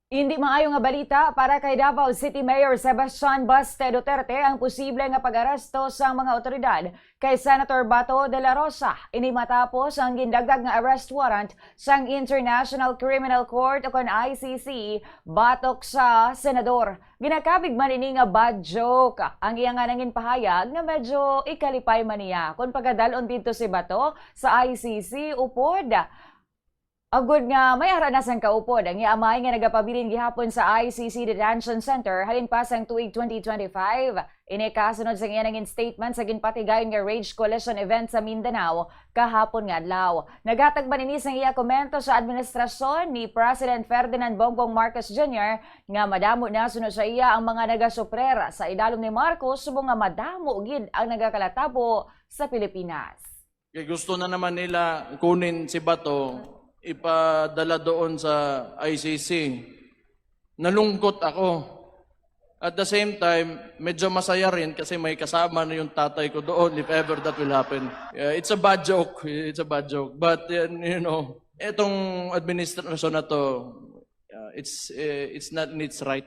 Hindi maayo nga balita para kay Davao City Mayor Sebastian Baste Duterte ang posible nga pag-aresto sa mga otoridad kay Senator Bato de la Rosa. Ini matapos ang gindagdag nga arrest warrant sang International Criminal Court o kon ICC batok sa senador. Ginakabig man ini nga bad joke ang iya nga nangin pahayag nga medyo ikalipay man niya kung pagadalon dito si Bato sa ICC upod. Agud nga may aranasan kaupod ang iamay nga nagapabilin gihapon sa ICC Detention Center halin pa sang tuig 2025. Ini kasunod sa iya nangin statement sa ginpatigayon nga Rage Coalition event sa Mindanao kahapon nga adlaw. Naghatag man ini sang iya komento sa administrasyon ni President Ferdinand Bongbong Marcos Jr. nga madamo na sunod sa iya ang mga nagasuprer sa idalom ni Marcos subong nga madamo gid ang nagakalatabo sa Pilipinas. Kaya gusto na naman nila kunin si Bato, ipadala doon sa ICC. Nalungkot ako. At the same time, medyo masaya rin kasi may kasama na yung tatay ko doon if ever that will happen. It's a bad joke. It's a bad joke. But, etong administrasyon na to, it's not in its right